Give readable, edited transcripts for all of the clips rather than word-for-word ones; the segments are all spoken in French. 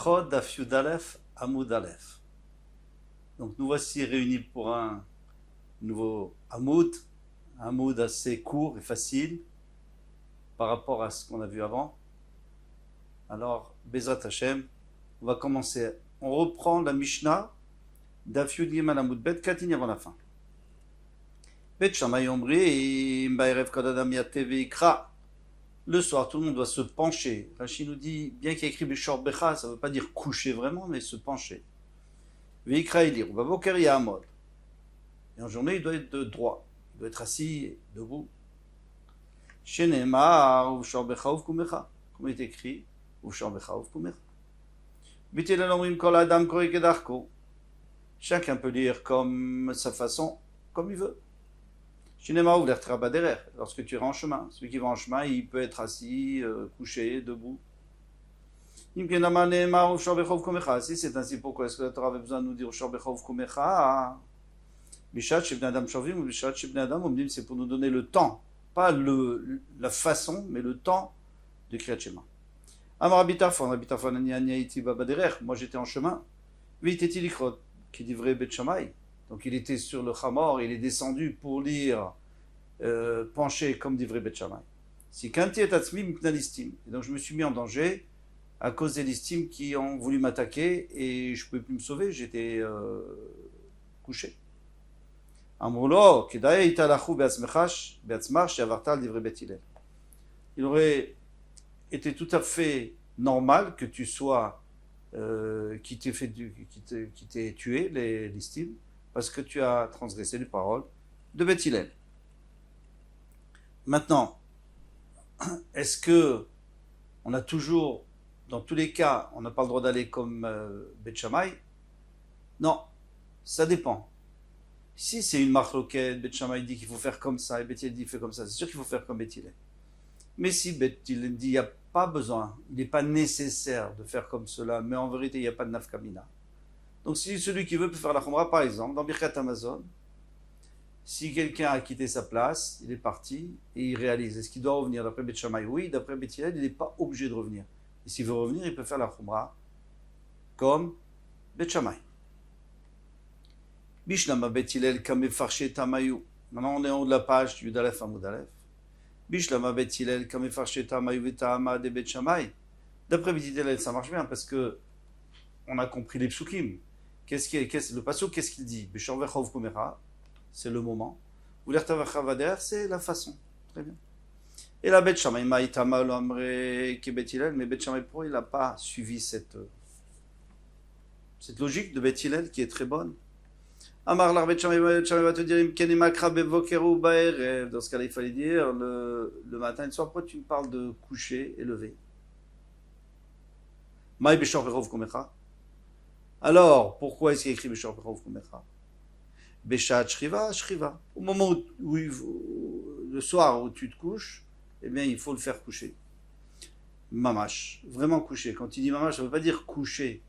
Berachot Daf Yud Aleph Amud Aleph. Donc nous voici réunis pour un nouveau Amud assez court et facile par rapport à ce qu'on a vu avant. Alors, Bezrat Hashem, on va commencer. On reprend la Mishnah Daf Yud Gimel Amud Bet Katini avant la fin. Bet Shammai Omrim Ba'erev Kol Adam Yatev Veikra. Le soir, tout le monde doit se pencher. Rachid nous dit, bien qu'il y ait écrit Bishor Becha, ça ne veut pas dire coucher vraiment, mais se pencher. Veikra il lire, Bavoker Yahamod. Et en journée, il doit être de droit. Il doit être assis, debout. Shenema, Uvshor Becha Uvkumecha. Comme il est écrit, Uvshor Becha Uvkumecha. Bitil Omrim Kol Adam Korek Kedarko. Chacun peut lire comme sa façon, comme il veut. Lorsque tu iras en chemin, celui qui va en chemin, il peut être assis, couché, debout. Si c'est ainsi, pourquoi est-ce que la Torah avait besoin de nous dire c'est pour nous donner le temps, pas la façon, mais le temps de Kriyat Shema. Moi j'étais en chemin, qui livrait Bet Shammai. Donc il était sur le Chamor, il est descendu pour lire penché comme dit vrai Bet Shammai. Si kanti et atzmi mipnalistim. Et donc je me suis mis en danger à cause des listim qui ont voulu m'attaquer et je ne pouvais plus me sauver, j'étais couché. Amrulo, kedaye italachu beatzmach she'avarta livrei Bet Hillel. Il aurait été tout à fait normal que tu sois qui t'ait tué les listim parce que tu as transgressé les paroles de Bet Hillel. Maintenant, est-ce que on a toujours, dans tous les cas, on n'a pas le droit d'aller comme Bet Shammai? Non, ça dépend. Si c'est une marloquette, Bet Shammai dit qu'il faut faire comme ça et Bet Hillel dit qu'il fait comme ça, c'est sûr qu'il faut faire comme Bet Hillel. Mais si Bet Hillel dit qu'il n'y a pas besoin, il n'est pas nécessaire de faire comme cela, mais en vérité il n'y a pas de nafkamina. Donc si celui qui veut peut faire la khumra, par exemple, dans Birkat Hamazon, si quelqu'un a quitté sa place, il est parti et il réalise. Est-ce qu'il doit revenir d'après Bet Shammai? Oui, d'après Bet Hillel, il n'est pas obligé de revenir. Et s'il veut revenir, il peut faire la khumra comme Bet Shammai. Bishlama Bet Hillel kamefarshe tamayu. Maintenant on est en haut de la page du Yudalef Amud Alef. Bishlama Bet Hillel kamefarshe tamayu vetahama de Bet Shammai. D'après Bet Hillel, ça marche bien parce que on a compris les psukim. Le pasuk, qu'est-ce qu'il dit? Bishor vechov kumecha. C'est le moment. C'est la façon. Très bien. Et la Bet Shammai, mais Bet Shammai, il n'a pas suivi cette logique de Bet Hillel qui est très bonne. Amar lar Bet Shammai va te dire, dans ce cas-là, il fallait dire le matin et le soir. Pourquoi tu me parles de coucher et lever? Alors, pourquoi est-ce qu'il y a écrit Bishor Berov Kumecha? Beshat Shriva, Shriva. Au moment où le soir où tu te couches, eh bien, il faut le faire coucher. Mamash, vraiment coucher. Quand il dit mamash, ça ne veut pas dire coucher.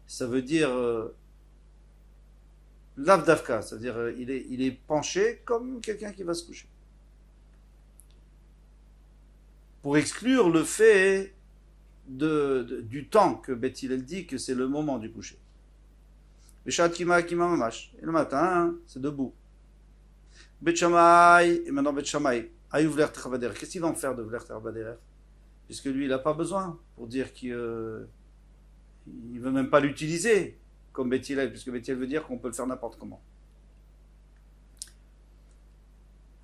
Ça veut dire lavdavka, c'est-à-dire il est penché comme quelqu'un qui va se coucher. Pour exclure le fait du temps que Bet Hillel dit que c'est le moment du coucher. Beshat kima mamash. Et le matin, c'est debout. Bet Shammai, et maintenant Bet Shammai. Ayuvler Techabaderer. Qu'est-ce qu'il va en faire de Vler Techabaderer? Puisque lui, il n'a pas besoin pour dire qu'il ne veut même pas l'utiliser comme Bet Hillel, puisque Bet Hillel veut dire qu'on peut le faire n'importe comment.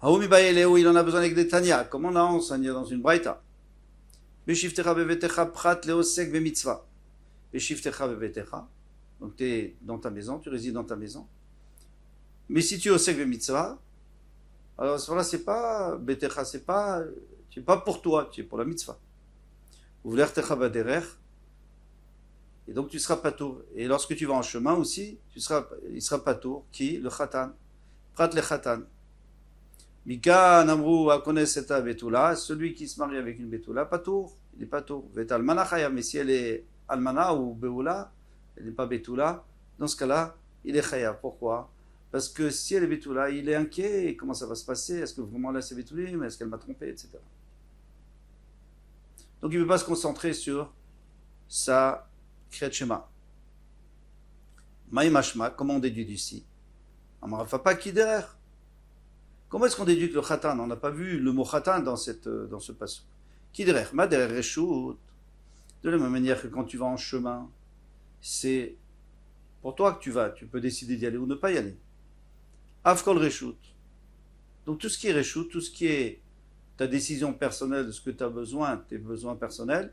Haoumi Baeleo, il en a besoin avec des Tanya, comme on a enseigné dans une Braïta. Beshiftecha bevetecha prat leosek bemitzvah. Beshiftecha bevetecha. Donc tu es dans ta maison, tu résides dans ta maison. Mais si tu es au Osek Mitzvah, alors à ce moment-là, c'est pas Betecha, tu n'es pas pour toi, tu es pour la Mitzvah. Ouvler Techa Baderer, et donc tu seras patour. Et lorsque tu vas en chemin aussi, il sera patour. Qui? Le Khatan. Prat le Khatan. Mika Namru Akones Eta Betula, celui qui se marie avec une Betula, patour, il est patour. Vetal Manachaya, mais si elle est Almana ou Beula, elle n'est pas Betula, dans ce cas-là, il est Chaya. Pourquoi? Parce que si elle est Betula, il est inquiet, comment ça va se passer? Est-ce que vraiment là c'est Betulim? Est-ce qu'elle m'a trompé, etc. Donc il ne veut pas se concentrer sur sa Kriyat Shema. Maï Mashma, comment on déduit d'ici? Amarafa pas Kiderer. Comment est-ce qu'on déduit que le Khatan? On n'a pas vu le mot Khatan dans ce passage. Kiderer, Mader Reshut. De la même manière que quand tu vas en chemin, c'est pour toi que tu vas. Tu peux décider d'y aller ou ne pas y aller. Afkol Reshut. Donc tout ce qui est Reshut, tout ce qui est ta décision personnelle de ce que tu as besoin, tes besoins personnels,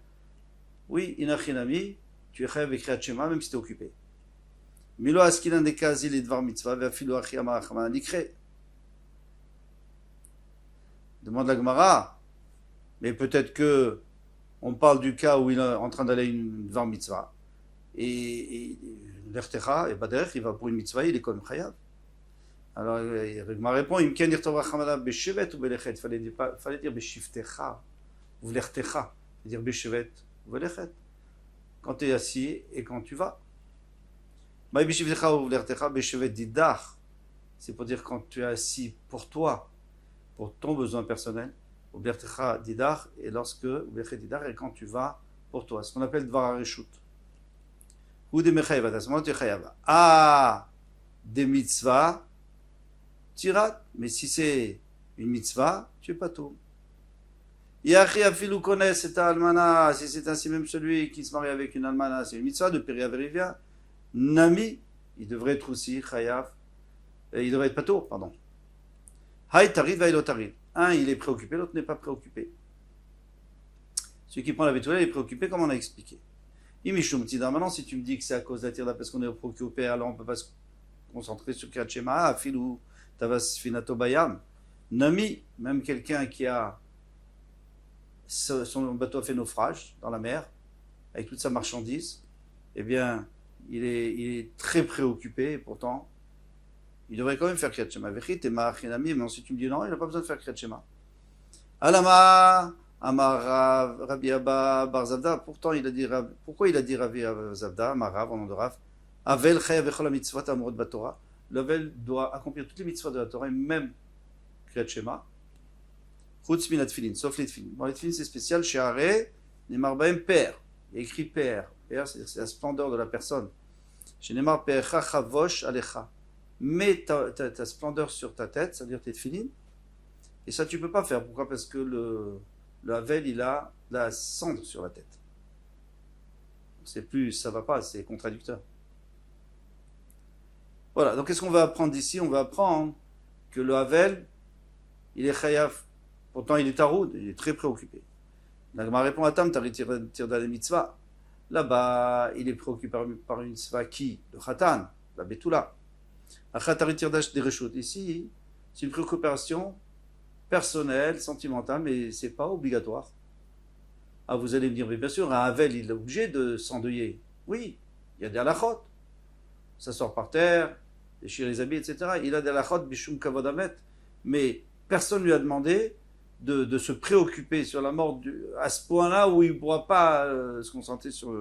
oui, Inachinami, tu es chayav Kriyat Shema même si tu es occupé. Milo askinan dekazi lidvar mitzvah ve'afilu achiyama achama nikre. Demande la Gemara. Mais peut-être que on parle du cas où il est en train d'aller une dvar mitzvah et l'ertecha et baderech il va pour une mitzvah, il est comme chayav. Alors Gemara répond imken irtov rachamana beshevet ou belechet. Fallait dire beshiftecha ou l'ertecha, c'est-à-dire beshevet ou belechet. Quand tu es assis et quand tu vas. C'est pour dire quand tu es assis pour toi, pour ton besoin personnel, et lorsque et quand tu vas pour toi, ce qu'on appelle dvar hareshut. Ou des mechayev, à ce moment tu es chayav. Ah, des mitzvahs, tirat, mais si c'est une mitzvah, tu es pas tout. Yachi afilu kones et almana, si c'est ainsi même celui qui se marie avec une almana, c'est une mitzvah de Peria Verivia. Nami, il devrait être aussi chayav, il devrait être patour, pardon. Hay tarid va tarid. Un, il est préoccupé, l'autre n'est pas préoccupé. Celui qui prend la bétoula, il est préoccupé, comme on a expliqué. Imishum tidar. Maintenant, si tu me dis que c'est à cause de la tirda parce qu'on est préoccupé, alors on ne peut pas se concentrer sur Kriyat Shema, afil ou tavas finato bayam. Nami, même quelqu'un qui a son bateau a fait naufrage dans la mer, avec toute sa marchandise, eh bien, il est très préoccupé, et pourtant, il devrait quand même faire Kriyat Shema. Mais ensuite tu me dis non, il n'a pas besoin de faire Kriyat Shema. Alama, Amar Rabbi Abba Bar Zavda, pourtant il a dit, pourquoi il a dit Rabbi Zavda, Amarav, en nom de Rav, Avel Chayav Echol HaMitzvot Amorot Batorah, l'Avel doit accomplir toutes les mitzvot de la Torah, et même Kriyat Shema, Chutz min Tfilin, sauf les Tfilin. Bon, les Tfilin c'est spécial, chez Haré, Nemar Baem Père, il y a écrit Père, Père c'est la splendeur de la personne. Chez Nemar Père Chavosh Alecha. Mets ta splendeur sur ta tête, c'est-à-dire tes tefilines, et ça tu peux pas faire. Pourquoi? Parce que le Havel il a la cendre sur la tête. C'est plus, ça va pas, c'est contradicteur. Voilà, donc qu'est-ce qu'on va apprendre d'ici? On va apprendre que le Havel il est chayav, pourtant il est taroud, il est très préoccupé. La Gemara répond à Tam, t'as retiré les mitzvahs. Là-bas, il est préoccupé par une mitzvah qui? Le Khatan, la Betula. Ici, c'est une préoccupation personnelle, sentimentale, mais c'est pas obligatoire. Ah, vous allez me dire, mais bien sûr, un Havel, il est obligé de s'endeuiller. Oui, il y a des halachot. Ça sort par terre, déchire les habits, etc. Il a des halachot, bishum kavodamet. Mais personne ne lui a demandé de se préoccuper sur la mort à ce point-là où il ne pourra pas se concentrer sur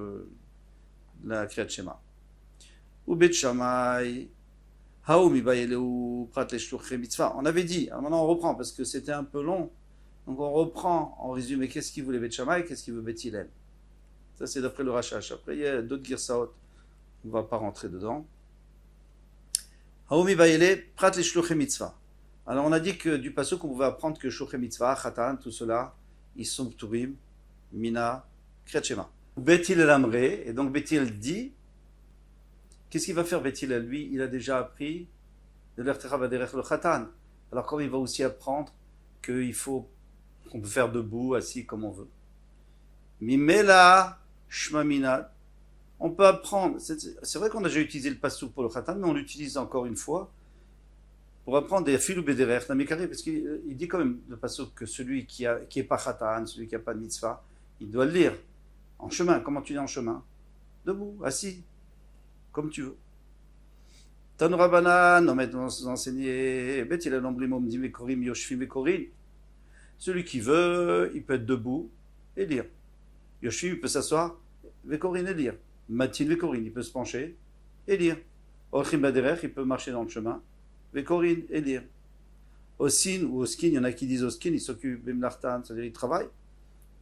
la Kriyat Shema. Ou Bet Shammai. On avait dit, alors maintenant on reprend parce que c'était un peu long, donc on reprend en résumé qu'est-ce qu'il voulait Beth Shammai, qu'est-ce qu'il veut Beth Hillel. Ça c'est d'après le Rashash. Après il y a d'autres girsaot, on ne va pas rentrer dedans. Alors on a dit que du passage qu'on pouvait apprendre que Shochem Mitzvah, Khatan, tout cela, ils sont Pturim, Mina, Kriyat Shema. Beth Hillel Amré, et donc Beth Hillel dit, qu'est-ce qu'il va faire Beth Hillel? Lui, il a déjà appris de l'Ertecha Baderech le Khatan. Alors comme il va aussi apprendre qu'on peut faire debout, assis, comme on veut. Mimela Shmamina. On peut apprendre, c'est vrai qu'on a déjà utilisé le passouk pour le Khatan, mais on l'utilise encore une fois pour apprendre des filou Bederech, Namikari, parce qu'il dit quand même le passouk que celui qui est pas Khatan, celui qui n'a pas de mitzvah, il doit le lire en chemin. Comment tu dis en chemin? Debout, assis. Comme tu veux. Tanoura Banan, on va nous enseigner. Bet il a l'embléme dit Mekorim, Yoshfi Mekorin. Celui qui veut, il peut être debout et lire. Yoshfi, il peut s'asseoir, Mekorin et lire. Matin Mekorin, il peut se pencher et lire. Orchim Baderech, il peut marcher dans le chemin, Mekorin et lire. Osin ou Oskin, il y en a qui disent Oskin, il s'occupe Bimlartan, c'est-à-dire il travaille.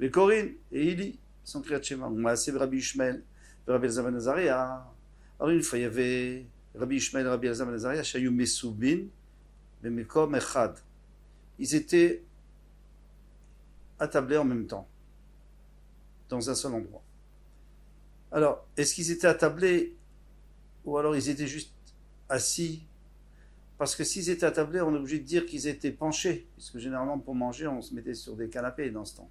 Mekorin et il lit son Kriyat Shema. C'est Rabbi Ishmael. Rabbi Elazar ben Azaria. Alors une fois, il y avait Rabbi Ishmael et Rabbi Elazar ben Azaria, Shayu Mesubin, Bemekom Echad. Ils étaient attablés en même temps, dans un seul endroit. Alors, est-ce qu'ils étaient attablés ou alors ils étaient juste assis? Parce que s'ils étaient attablés, on est obligé de dire qu'ils étaient penchés, puisque généralement pour manger, on se mettait sur des canapés dans ce temps.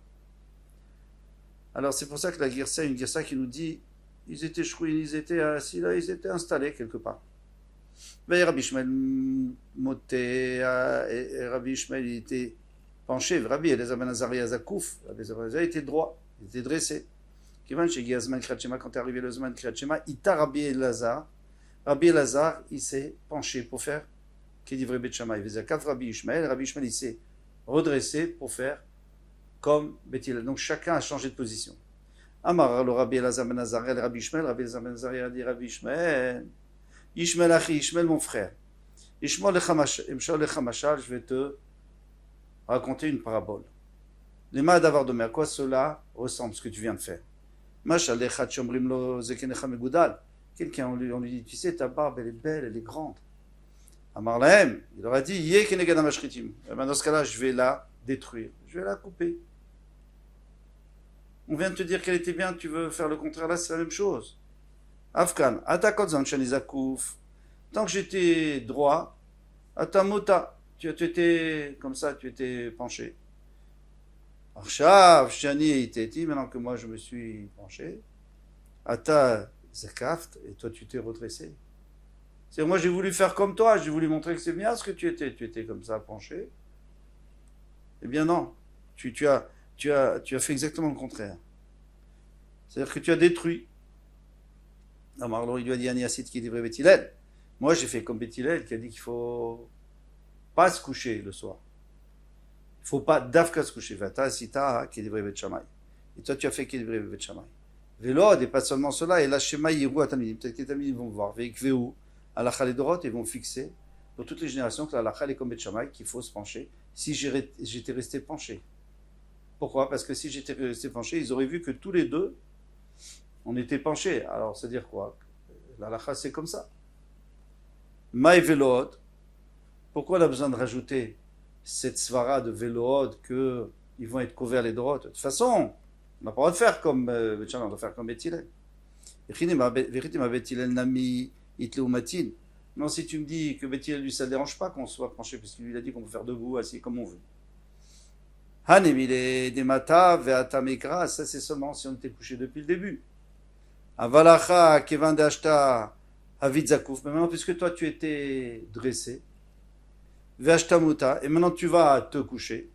Alors c'est pour ça que la Girsa, une Girsa qui nous dit, ils étaient chouines, ils étaient assis là, ils étaient installés quelque part. Mais Rabbi Ishmael Moté, et Rabbi Ishmael il était penché, Rabbi Elazar ben Azaria Zakouf, Rabbi Elazar ben Azaria était droit, il était dressé. Quand est arrivé le Zman Kriyat Shema, Ita Rabbi Elazar, il s'est penché pour faire Kedivre Bet Shammai. Il faisait Kaf Rabbi Ishmael, il s'est redressé pour faire comme Bet Hillel. Donc chacun a changé de position. Amar le Rabbi Elazar ben Azaria, Rabbi Elazar ben Azaria a dit Rabbi Ishmael, Ishmael Achi, Ishmael mon frère, Ishmael Lechamashal, je vais te raconter une parabole. Les mains d'avoir de mer, à quoi cela ressemble ce que tu viens de faire? Quelqu'un, on lui dit, tu sais, ta barbe, elle est belle, elle est grande. Amar Lahem, il leur a dit, dans ce cas-là, je vais la détruire, je vais la couper. On vient de te dire qu'elle était bien, tu veux faire le contraire, là, c'est la même chose. Afkan, Atakotzan Shanizakouf, tant que j'étais droit, Atamota, tu étais comme ça, tu étais penché. Arshav, Shani Iteti, maintenant que moi je me suis penché, Ata Zakaft, et toi tu t'es redressé. C'est moi j'ai voulu faire comme toi, j'ai voulu montrer que c'est bien ce que tu étais comme ça penché. Eh bien non, tu as fait exactement le contraire. C'est-à-dire que tu as détruit. Alors il lui a dit Aniasit qui dit vrai Bet Hillel. Moi j'ai fait comme Bet Hillel qui a dit qu'il faut pas se coucher le soir. Il ne faut pas d'afka se coucher. Vata sita qui devrait Bet Shammai. Et toi, tu as fait qui devrait Bet Shammai. Vélod, et pas seulement cela, et là, Shema Yiru Atamidim. Peut-être que les Atamidim vont voir. Veikveu, Alachal et Dorot, ils vont fixer pour toutes les générations que l'Alachal est comme Bet Shammai, qu'il faut se pencher. Si j'étais resté penché. Pourquoi? Parce que si j'étais resté penché, ils auraient vu que tous les deux, on était penchés. Alors, c'est-à-dire quoi? L'Alachal, c'est comme ça. Maï Vélod, pourquoi on a besoin de rajouter cette svara de Vélood qu'ils vont être couverts les droits? De toute façon, on n'a pas le droit de faire comme on doit faire comme Bet Hillel. Non, si tu me dis que Bet Hillel, lui, ça ne dérange pas qu'on soit penché, parce qu'il lui a dit qu'on peut faire debout, assis, comme on veut. Hanemile demata ve'ata mekra, ça c'est seulement si on était couché depuis le début. Avalacha kevan de'ashta havid zakouf, mais maintenant, puisque toi tu étais dressé, Ve'ashtamuta, et maintenant tu vas te coucher.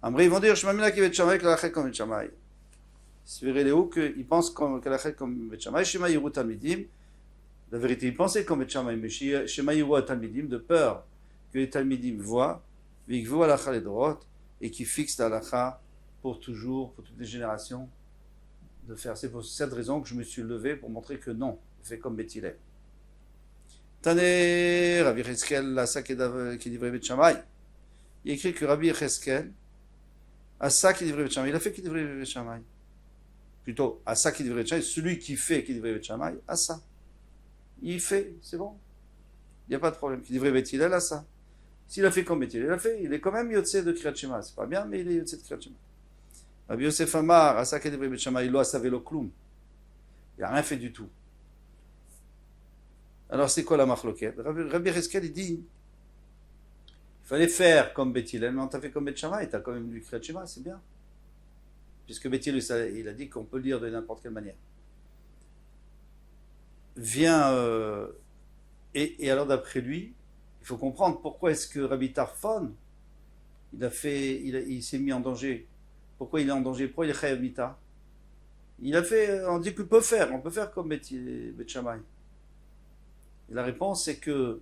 Amri, ils vont dire, Shemamina qui va être Shammai, que la comme Bet Shammai. C'est vrai, Léo, qu'ils pensent que la comme Bet Shammai, Shema Yiru Talmidim. La vérité, ils pensaient comme Bet Shammai, mais Shema Yiru Talmidim, de peur que les Talmidim voient, Vikvu Alacha les Dorot, et qui fixent l'Alacha pour toujours, pour toutes les générations, de faire. C'est pour cette raison que je me suis levé pour montrer que non, on fait comme Bet Hillel. Tane, Rabbi Cheskel, la sa qui livrait Bet Shammai. Il écrit que Rabbi Cheskel, à ça qui livrait Bet Shammai, il a fait qui livrait Bet Shammai. Plutôt, à ça qui livrait Bet Shammai, celui qui fait qui livrait Bet Shammai, à ça. Il fait, c'est bon. Il n'y a pas de problème. Qui livrait Bet Hillel, à ça. S'il a fait comme Bet Hillel, il a fait. Il est quand même Yotse de Kriyat Shema. C'est pas bien, mais il est Yotse de Kriyat Shema. Rabbi Yosef Amar, à ça qui livrait Bet Shammai, il lo asavé lo kloum. Il n'a rien fait du tout. Alors c'est quoi la machloket? Rabbi Cheskel il dit il fallait faire comme Bet Hillel, mais on t'a fait comme Bet Shammai, t'as quand même lu Kriyat Shema, c'est bien. Puisque Bet Hillel il a dit qu'on peut lire de n'importe quelle manière. Vient et alors d'après lui, il faut comprendre pourquoi est-ce que Rabbi Tarfon il s'est mis en danger. Pourquoi il est en danger? Pourquoi il est chayav mita? Il a fait, on dit qu'on peut faire comme Bet Shammai. Et la réponse, c'est que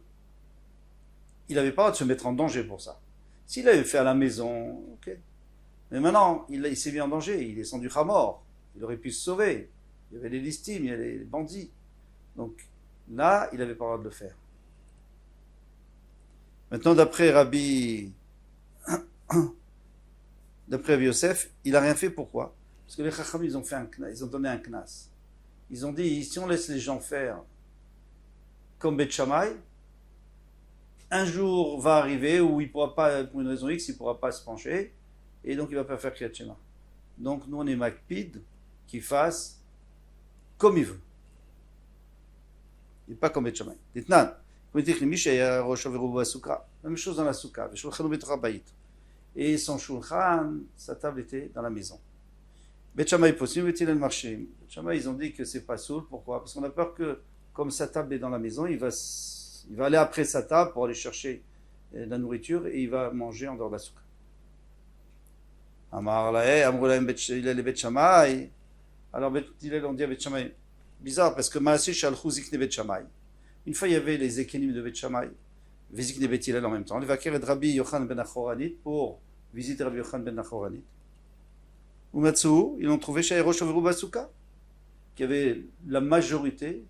il n'avait pas le droit de se mettre en danger pour ça. S'il avait fait à la maison, ok. Mais maintenant, il s'est mis en danger, il est descendu à mort. Il aurait pu se sauver. Il y avait les listimes, il y avait les bandits. Donc là, il n'avait pas le droit de le faire. Maintenant, d'après Rabbi Yosef, il n'a rien fait. Pourquoi? Parce que les Chacham, ils ont donné un knas. Ils ont dit, si on laisse les gens faire comme Beth Shammai, un jour va arriver où il pourra pas, pour une raison X, il ne pourra pas se pencher, et donc il ne va pas faire Kriyat Shema. Donc nous on est Makpid qui fasse comme il veut. Et pas comme Beth Shammai. Ditnan, même chose dans la soukha. Et son shulchan, sa table était dans la maison. Beth Shammai possible, Beth Hillel marché. Beth Shammai, ils ont dit que c'est pas soul. Pourquoi? Parce qu'on a peur que, comme sa table est dans la maison, il va aller après sa table pour aller chercher la nourriture et il va manger en dehors de la soukha. Amar lae, amroulaim Beth Hillel et Beth Shammai. Alors Beth Hillel, on dit à Beth Shammai, bizarre, parce que Maaseh Shalchou Zikne Beth Shammai. Une fois, il y avait les Ekenim de Beth Shammai, Zikne Beth Hillel en même temps. Les Vaker et Rabbi Yochanan ben Achoranit pour visiter Rabbi Yochanan ben Achoranit. Umatsu, ils l'ont trouvé chez Rosh Overu Basuka, qui avait la majorité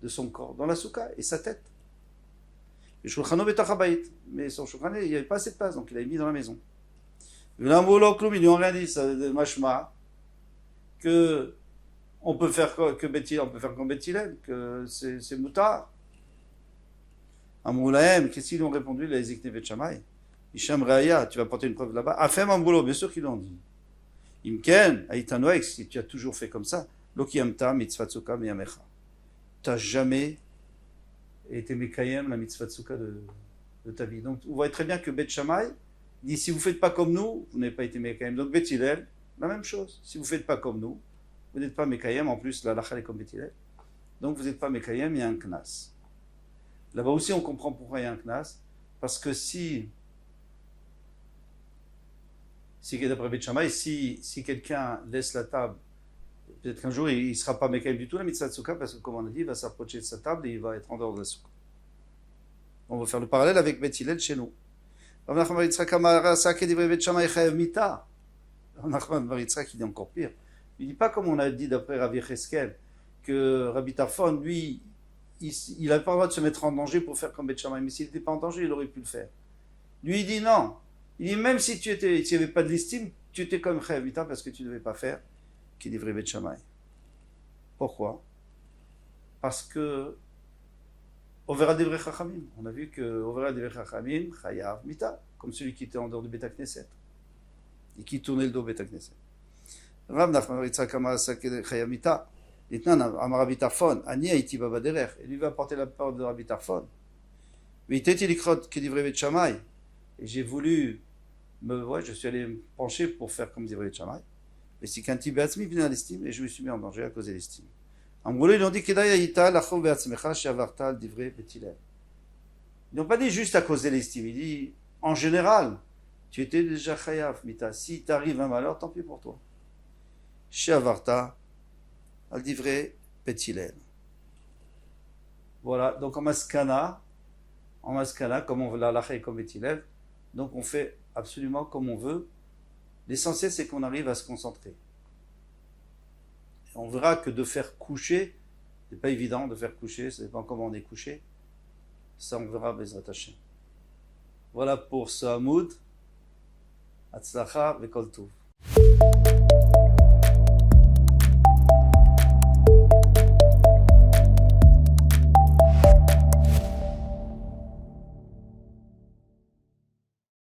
de son corps dans la souka et sa tête. Et Shulchano Betachabait, mais son Shulchan, il n'y avait pas assez de place, donc il l'a mis dans la maison. Ils lui ont rien dit, ça de machma, que on peut faire que Bethilel, on peut faire comme Bethilel, que c'est moutard. Amroulahem, qu'est-ce qu'ils ont répondu, les Zikne Beth Shammai? Isham Raya, tu vas porter une preuve là-bas. Afem Amroulo, bien sûr qu'ils l'ont dit. Imken, Aïtanoek, si tu as toujours fait comme ça, Lokiyamta, mitzvah tzuka, miyamecha. Tu n'as jamais été Mekayem, la mitzvah tzuka de ta vie. Donc, vous voyez très bien que Beth Shammai dit, si vous ne faites pas comme nous, vous n'avez pas été Mekayem. Donc, Beth Hillel, la même chose. Si vous ne faites pas comme nous, vous n'êtes pas Mekayem. En plus, la lacha est comme Beth Hillel. Donc, vous n'êtes pas Mekayem, il y a un knas. Là-bas aussi, on comprend pourquoi il y a un knas. Parce que si d'après Beth Shammai, si quelqu'un laisse la table, peut-être qu'un jour il ne sera pas Mekayem du tout la mitzvah tzuka, parce que comme on a dit, il va s'approcher de sa table et il va être en dehors de la soukha. On va faire le parallèle avec Beth Hillel chez nous. Nachman bar Yitzhak il dit encore pire. Il ne dit pas comme on a dit d'après Rabbi Cheskel, que Rabbi Tarfon, lui, il n'avait pas le droit de se mettre en danger pour faire comme Beth Shammai, mais s'il n'était pas en danger, il aurait pu le faire. Lui, il dit non. Il dit même si tu n'y avait pas de l'estime, tu étais comme Chayav Mita parce que tu ne devais pas faire qui livrait Beth Shammai. Pourquoi? Parce que Overa Devrei Chachamim. On a vu que Overa Devrei Chachamim, Chayav Mita, comme celui qui était en dehors du Beth Knesset et qui tournait le dos au Beth Knesset. Rav Nachman bar Yitzhak amar Chayav Mita. Ditnan amar Rabbi Tarfon, ani haïti baba derech. Et lui va porter la parole de Rabbi Tarfon. V'iteti likrot qui livrait Beth Shammai. Et j'ai voulu je suis allé me pencher pour faire comme Divrei Shammai. Mais si Kanti Beatzmi venait à l'estime, et je me suis mis en danger à cause de l'estime. En gros, ils ont dit Kedai Aïta, Lachov Beatzmecha, Shavartal, Divrei Bethilel. Ils n'ont pas dit juste à cause de l'estime, ils disent en général, tu étais déjà Chayav, Mita. Si t'arrive un malheur, tant pis pour toi. Shavarta, Al Divrei Bethilel. Voilà, donc en maskana, comme on veut la lacha comme Bethilel, donc on fait absolument comme on veut. L'essentiel, c'est qu'on arrive à se concentrer. Et on verra que de faire coucher, c'est pas évident de faire coucher, ça dépend comment on est couché. Ça, on verra Bezrat Hashem. Voilà pour ce Hamoud. Hatzlacha vekol tov.